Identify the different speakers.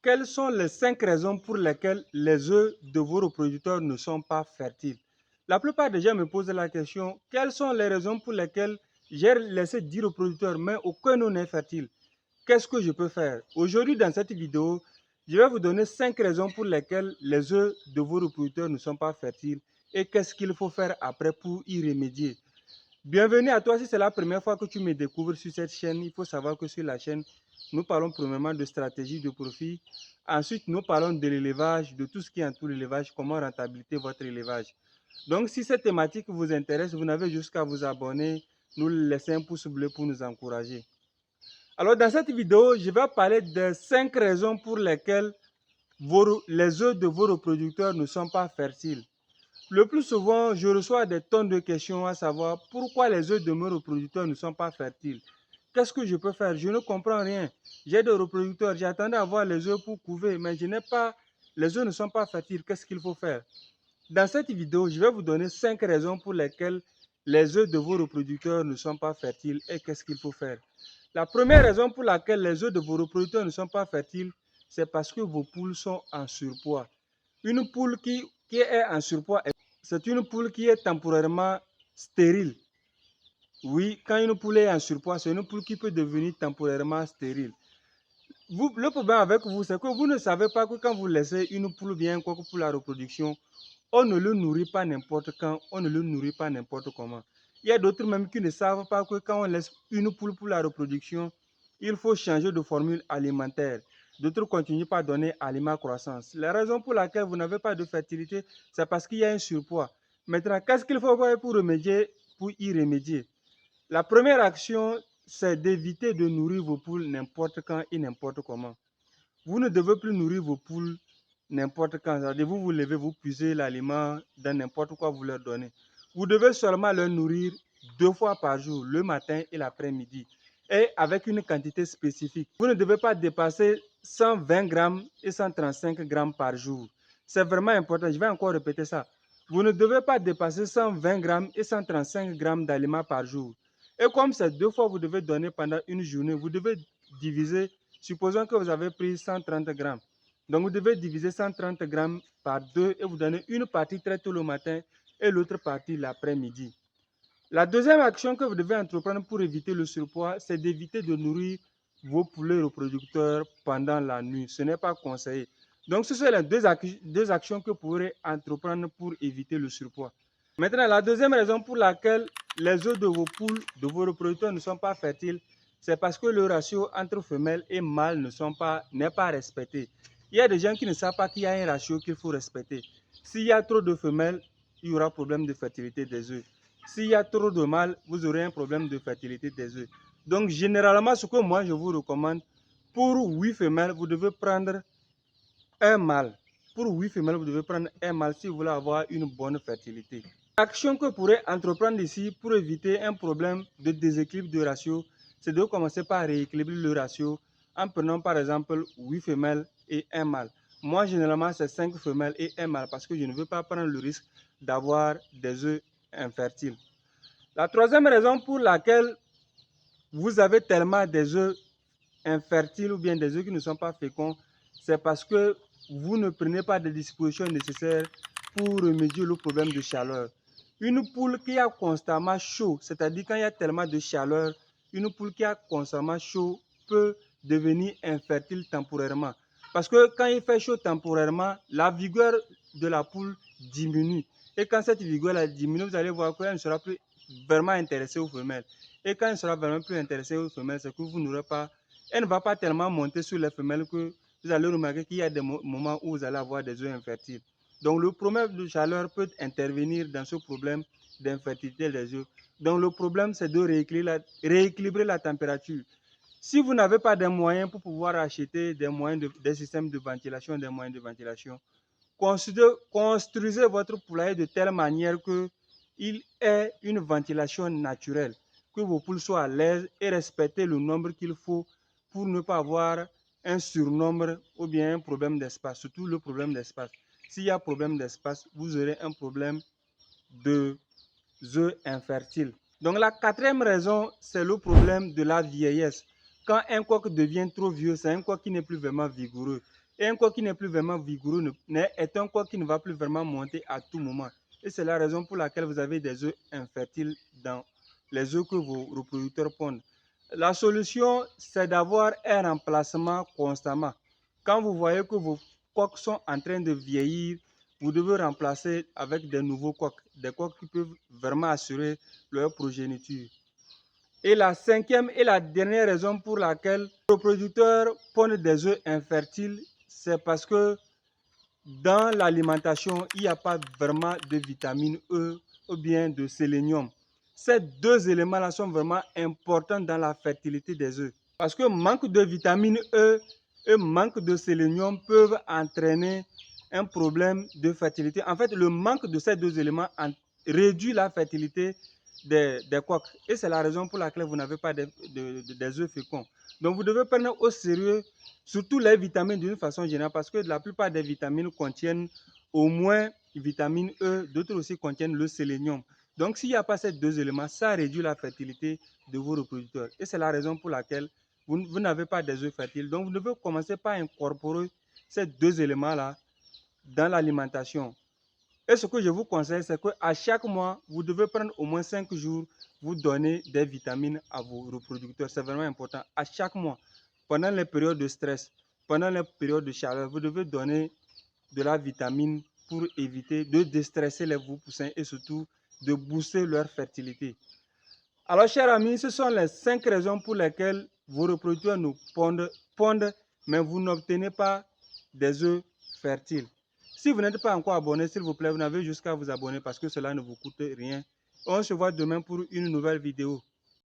Speaker 1: Quelles sont les 5 raisons pour lesquelles les œufs de vos reproducteurs ne sont pas fertiles? La plupart des gens me posent la question, quelles sont les raisons pour lesquelles j'ai laissé 10 reproducteurs mais aucun œuf n'est fertile? Qu'est-ce que je peux faire? Aujourd'hui, dans cette vidéo, je vais vous donner 5 raisons pour lesquelles les œufs de vos reproducteurs ne sont pas fertiles et qu'est-ce qu'il faut faire après pour y remédier. Bienvenue à toi si c'est la première fois que tu me découvres sur cette chaîne. Il faut savoir que sur la chaîne, nous parlons premièrement de stratégie de profit. Ensuite, nous parlons de l'élevage, de tout ce qui entoure l'élevage, comment rentabiliser votre élevage. Donc, si cette thématique vous intéresse, vous n'avez juste qu'à vous abonner, nous laisser un pouce bleu pour nous encourager. Alors, dans cette vidéo, je vais parler des 5 raisons pour lesquelles les œufs de vos reproducteurs ne sont pas fertiles. Le plus souvent, je reçois des tonnes de questions à savoir pourquoi les œufs de mes reproducteurs ne sont pas fertiles. Qu'est-ce que je peux faire? Je ne comprends rien. J'ai des reproducteurs, j'attendais à avoir les œufs pour couver, mais je n'ai pas, les œufs ne sont pas fertiles. Qu'est-ce qu'il faut faire? Dans cette vidéo, je vais vous donner 5 raisons pour lesquelles les œufs de vos reproducteurs ne sont pas fertiles et qu'est-ce qu'il faut faire. La première raison pour laquelle les œufs de vos reproducteurs ne sont pas fertiles, c'est parce que vos poules sont en surpoids. Une poule qui est en surpoids, c'est une poule qui est temporairement stérile. Oui, quand une poule est en surpoids, c'est une poule qui peut devenir temporairement stérile. Le problème avec vous, c'est que vous ne savez pas que quand vous laissez une poule bien quoi pour la reproduction, on ne le nourrit pas n'importe quand, on ne le nourrit pas n'importe comment. Il y a d'autres même qui ne savent pas que quand on laisse une poule pour la reproduction, il faut changer de formule alimentaire. D'autres continuent par donner aliments croissance. La raison pour laquelle vous n'avez pas de fertilité, c'est parce qu'il y a un surpoids. Maintenant, qu'est-ce qu'il faut faire pour y remédier? La première action, c'est d'éviter de nourrir vos poules n'importe quand et n'importe comment. Vous ne devez plus nourrir vos poules n'importe quand. C'est-à-dire, vous vous levez, vous puisez l'aliment dans n'importe quoi vous leur donnez. Vous devez seulement leur nourrir 2 fois par jour, le matin et l'après-midi, et avec une quantité spécifique. Vous ne devez pas dépasser 120 grammes et 135 grammes par jour. C'est vraiment important. Je vais encore répéter ça. Vous ne devez pas dépasser 120 grammes et 135 grammes d'aliments par jour. Et comme c'est 2 fois, vous devez donner pendant une journée, vous devez diviser. Supposons que vous avez pris 130 grammes. Donc, vous devez diviser 130 grammes par 2 et vous donner une partie très tôt le matin et l'autre partie l'après-midi. La deuxième action que vous devez entreprendre pour éviter le surpoids, c'est d'éviter de nourrir vos poulets reproducteurs pendant la nuit. Ce n'est pas conseillé. Donc, ce sont les deux actions que vous pourrez entreprendre pour éviter le surpoids. Maintenant, la deuxième raison pour laquelle les œufs de vos poules, de vos reproducteurs ne sont pas fertiles, c'est parce que le ratio entre femelles et mâles n'est pas respecté. Il y a des gens qui ne savent pas qu'il y a un ratio qu'il faut respecter. S'il y a trop de femelles, il y aura problème de fertilité des œufs. S'il y a trop de mâles, vous aurez un problème de fertilité des œufs. Donc, généralement, ce que moi je vous recommande, pour 8 femelles, vous devez prendre un mâle. Pour 8 femelles, vous devez prendre un mâle si vous voulez avoir une bonne fertilité. L'action que vous pourrez entreprendre ici pour éviter un problème de déséquilibre de ratio, c'est de commencer par rééquilibrer le ratio en prenant par exemple 8 femelles et un mâle. Moi, généralement, c'est 5 femelles et un mâle parce que je ne veux pas prendre le risque d'avoir des œufs infertiles. La troisième raison pour laquelle vous avez tellement des œufs infertiles ou bien des œufs qui ne sont pas féconds, c'est parce que vous ne prenez pas des dispositions nécessaires pour remédier au problème de chaleur. Une poule qui a constamment chaud, c'est-à-dire quand il y a tellement de chaleur, une poule qui a constamment chaud peut devenir infertile temporairement. Parce que quand il fait chaud temporairement, la vigueur de la poule diminue. Et quand cette vigueur diminue, vous allez voir qu'elle ne sera plus vraiment intéressée aux femelles. Et quand elle sera vraiment plus intéressée aux femelles, c'est que vous n'aurez pas, elle ne va pas tellement monter sur les femelles que vous allez remarquer qu'il y a des moments où vous allez avoir des œufs infertiles. Donc le problème de chaleur peut intervenir dans ce problème d'infertilité des œufs. Donc le problème, c'est de rééquilibrer la température. Si vous n'avez pas de moyens pour pouvoir acheter des systèmes de ventilation, des moyens de ventilation, construisez votre poulailler de telle manière qu'il ait une ventilation naturelle, que vos poules soient à l'aise et respectez le nombre qu'il faut pour ne pas avoir un surnombre ou bien un problème d'espace, surtout le problème d'espace. S'il y a problème d'espace, vous aurez un problème de œufs infertiles. Donc la quatrième raison, c'est le problème de la vieillesse. quand un coq devient trop vieux, c'est un coq qui n'est plus vraiment vigoureux. Et un coq qui n'est plus vraiment vigoureux est un coq qui ne va plus vraiment monter à tout moment. Et c'est la raison pour laquelle vous avez des œufs infertiles dans les œufs que vos reproducteurs pondent. La solution, c'est d'avoir un remplacement constamment. Quand vous voyez que vos coqs sont en train de vieillir, vous devez remplacer avec des nouveaux coqs, des coqs qui peuvent vraiment assurer leur progéniture. Et la cinquième et la dernière raison pour laquelle les reproducteurs pondent des œufs infertiles, c'est parce que dans l'alimentation, il n'y a pas vraiment de vitamine E ou bien de sélénium. Ces deux éléments-là sont vraiment importants dans la fertilité des œufs. Parce que manque de vitamine E et manque de sélénium peuvent entraîner un problème de fertilité. En fait, le manque de ces deux éléments réduit la fertilité des coqs. Et c'est la raison pour laquelle vous n'avez pas des œufs féconds. Donc, vous devez prendre au sérieux surtout les vitamines d'une façon générale, parce que la plupart des vitamines contiennent au moins vitamine E, d'autres aussi contiennent le sélénium. Donc, s'il n'y a pas ces deux éléments, ça réduit la fertilité de vos reproducteurs. Et c'est la raison pour laquelle vous n'avez pas des œufs fertiles. Donc, vous devez commencer par incorporer ces deux éléments-là dans l'alimentation. Et ce que je vous conseille, c'est qu'à chaque mois, vous devez prendre au moins 5 jours, vous donner des vitamines à vos reproducteurs. C'est vraiment important. À chaque mois, pendant les périodes de stress, pendant les périodes de chaleur, vous devez donner de la vitamine pour éviter de déstresser les veaux poussins et surtout de booster leur fertilité. Alors, chers amis, ce sont les 5 raisons pour lesquelles vos reproducteurs nous pondent, mais vous n'obtenez pas des œufs fertiles. Si vous n'êtes pas encore abonné, s'il vous plaît, vous n'avez jusqu'à vous abonner parce que cela ne vous coûte rien. On se voit demain pour une nouvelle vidéo.